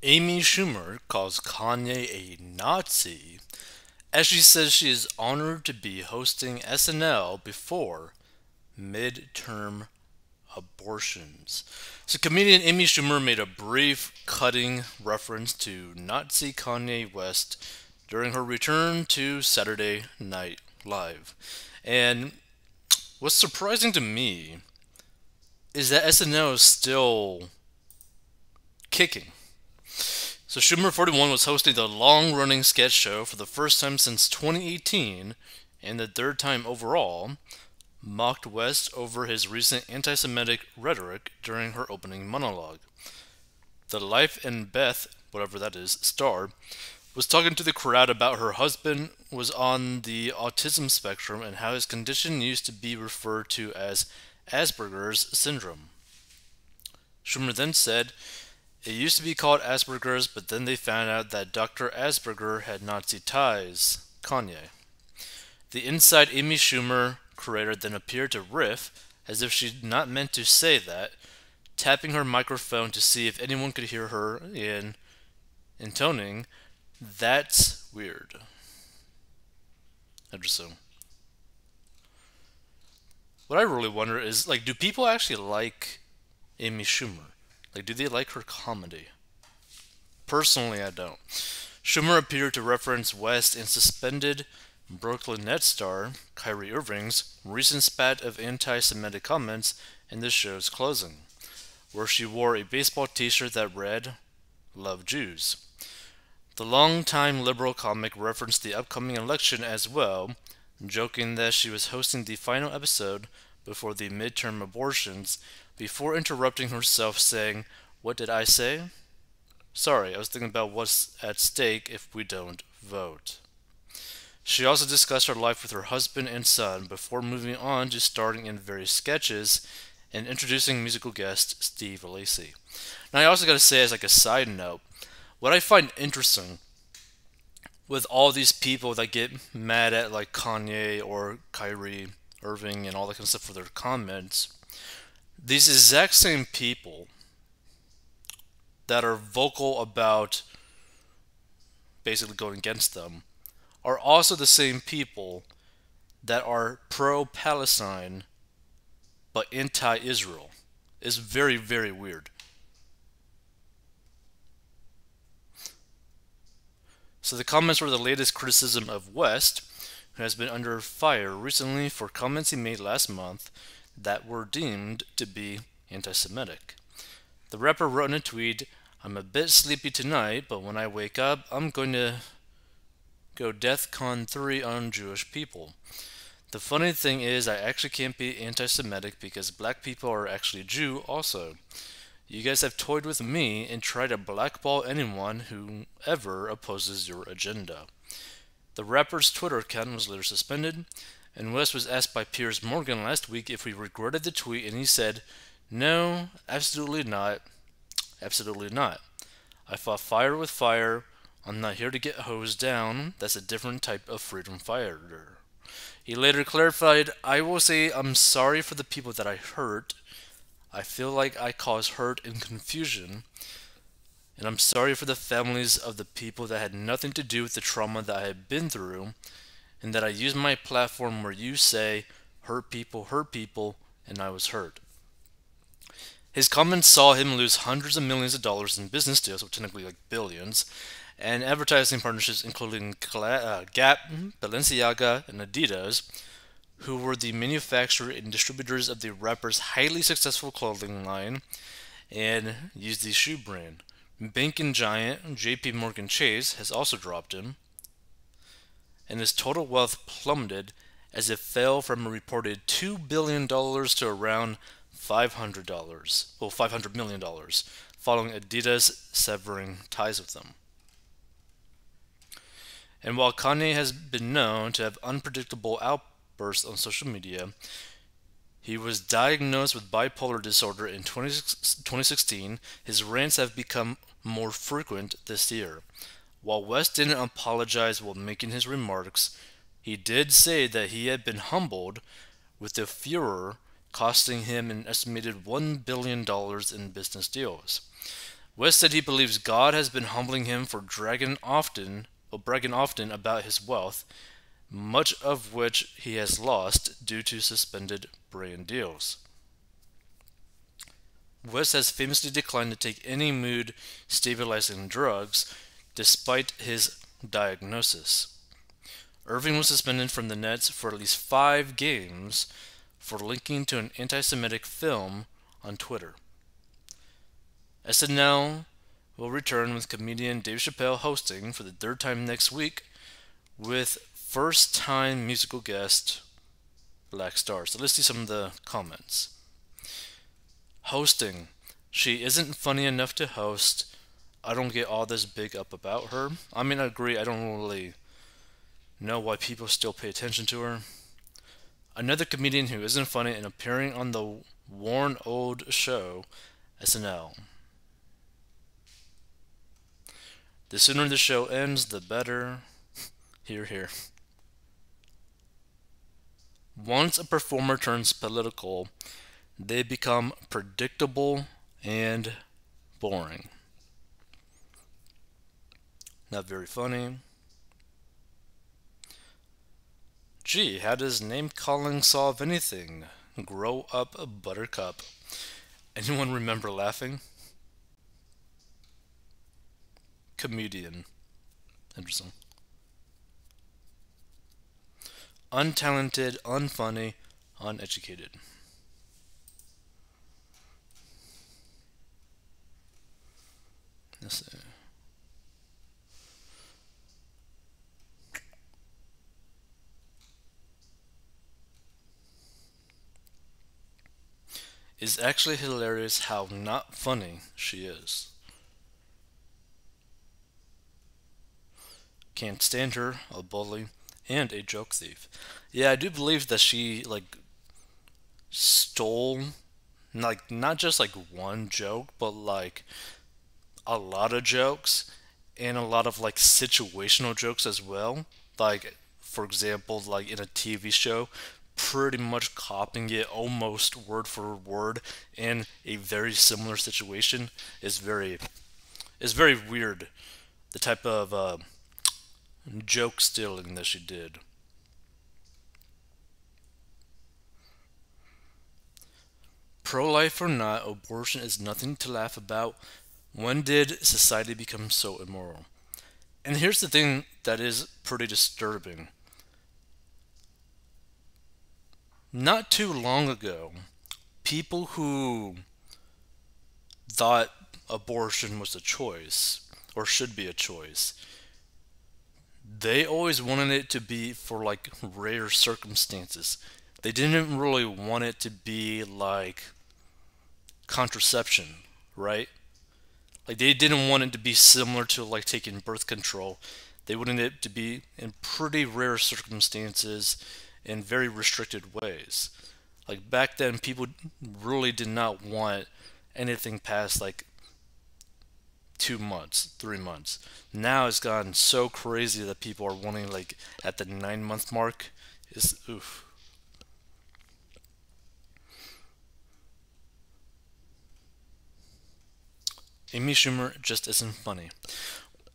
Amy Schumer calls Kanye a Nazi as she says she is honored to be hosting SNL before midterm abortions. So, comedian Amy Schumer made a brief, cutting reference to Nazi Kanye West during her return to Saturday Night Live. And what's surprising to me is that SNL is still kicking. So Schumer 41 was hosting the long-running sketch show for the first time since 2018, and the third time overall, mocked West over his recent anti-Semitic rhetoric during her opening monologue. The Life and Beth, whatever that is, star, was talking to the crowd about her husband was on the autism spectrum and how his condition used to be referred to as Asperger's syndrome. Schumer then said, "It used to be called Asperger's, but then they found out that Dr. Asperger had Nazi ties." Kanye. The Inside Amy Schumer creator then appeared to riff as if she'd not meant to say that, tapping her microphone to see if anyone could hear her and intoning, "That's weird." Interesting. What I really wonder is, like, do people actually like Amy Schumer? Like, do they like her comedy? Personally, I don't. Schumer appeared to reference West and suspended Brooklyn Nets star Kyrie Irving's recent spat of anti-Semitic comments in the show's closing, where she wore a baseball t-shirt that read, "Love Jews." The longtime liberal comic referenced the upcoming election as well, joking that she was hosting the final episode before the midterm abortions before interrupting herself saying, "What did I say? Sorry, I was thinking about what's at stake if we don't vote." She also discussed her life with her husband and son before moving on to starring in various sketches and introducing musical guest Steve Lacy. Now, I also got to say, as like a side note, what I find interesting with all these people that get mad at like Kanye or Kyrie Irving and all that kind of stuff for their comments, these exact same people that are vocal about basically going against them are also the same people that are pro Palestine but anti Israel. It's very, very weird. So the comments were the latest criticism of West, who has been under fire recently for comments he made last month that were deemed to be anti Semitic. The rapper wrote in a tweet, "I'm a bit sleepy tonight, but when I wake up, I'm going to go DEFCON 3 on Jewish people. The funny thing is, I actually can't be anti Semitic because black people are actually Jew also. You guys have toyed with me and tried to blackball anyone who ever opposes your agenda." The rapper's Twitter account was later suspended, and West was asked by Piers Morgan last week if he regretted the tweet, and he said, "No, absolutely not. Absolutely not. I fought fire with fire. I'm not here to get hosed down. That's a different type of freedom fighter." He later clarified, "I will say I'm sorry for the people that I hurt. I feel like I caused hurt and confusion, and I'm sorry for the families of the people that had nothing to do with the trauma that I had been through, and that I used my platform where you say, hurt people, and I was hurt." His comments saw him lose hundreds of millions of dollars in business deals, or technically like billions, and advertising partnerships including Gap, Balenciaga, and Adidas, who were the manufacturer and distributors of the rapper's highly successful clothing line and used the shoe brand. Banking giant JP Morgan Chase has also dropped him, and his total wealth plummeted as it fell from a reported $2 billion to around $500 million, following Adidas severing ties with them. And while Kanye has been known to have unpredictable outbursts on social media, he was diagnosed with bipolar disorder in 2016. His rants have become more frequent this year. While West didn't apologize while making his remarks, he did say that he had been humbled, with the furor costing him an estimated $1 billion in business deals. West said he believes God has been humbling him for bragging often about his wealth, much of which he has lost due to suspended brand deals. West has famously declined to take any mood stabilizing drugs despite his diagnosis. Irving was suspended from the Nets for at least 5 games for linking to an anti Semitic film on Twitter. SNL will return with comedian Dave Chappelle hosting for the third time next week with first time musical guest Black Star. So let's see some of the comments. Hosting. She isn't funny enough to host. I don't get all this big up about her. I mean, I agree. I don't really know why people still pay attention to her. Another comedian who isn't funny and appearing on the worn old show, SNL. The sooner the show ends, the better. Hear, hear. Once a performer turns political, they become predictable and boring. Not very funny. Gee, how does name calling solve anything? Grow up, buttercup. Anyone remember laughing? Comedian. Interesting. Untalented, unfunny, uneducated. Let's see. It's actually hilarious how not funny she is. Can't stand her, a bully, and a joke thief. Yeah, I do believe that she stole not just one joke, but a lot of jokes and a lot of situational jokes as well. For example, in a TV show, pretty much copying it almost word for word in a very similar situation is very weird. The type of joke stealing that she did. Pro life or not, abortion is nothing to laugh about. When did society become so immoral? And here's the thing that is pretty disturbing. Not too long ago, people who thought abortion was a choice, or should be a choice, they always wanted it to be for rare circumstances. They didn't really want it to be like contraception, right? Like they didn't want it to be similar to taking birth control. They wanted it to be in pretty rare circumstances in very restricted ways. Like back then people really did not want anything past 2 months, 3 months. Now it's gotten so crazy that people are wanting at the 9 month mark. Is oof. Amy Schumer just isn't funny.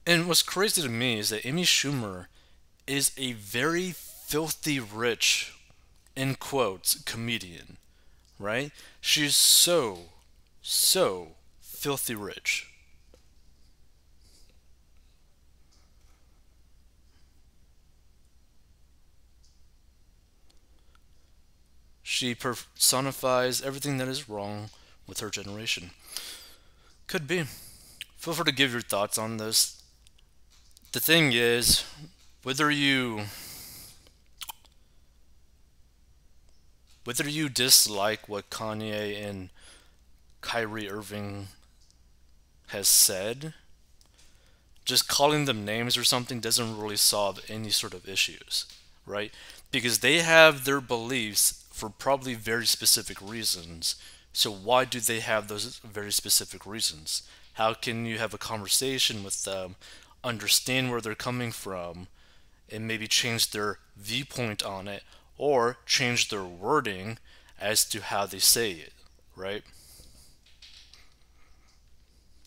And what's crazy to me is that Amy Schumer is a very filthy rich, in quotes, comedian, right? She's so filthy rich. She personifies everything that is wrong with her generation. Could be. Feel free to give your thoughts on this. The thing is, whether you whether you dislike what Kanye and Kyrie Irving has said, just calling them names or something doesn't really solve any sort of issues, right? Because they have their beliefs for probably very specific reasons. So why do they have those very specific reasons? How can you have a conversation with them, understand where they're coming from, and maybe change their viewpoint on it or change their wording as to how they say it, right?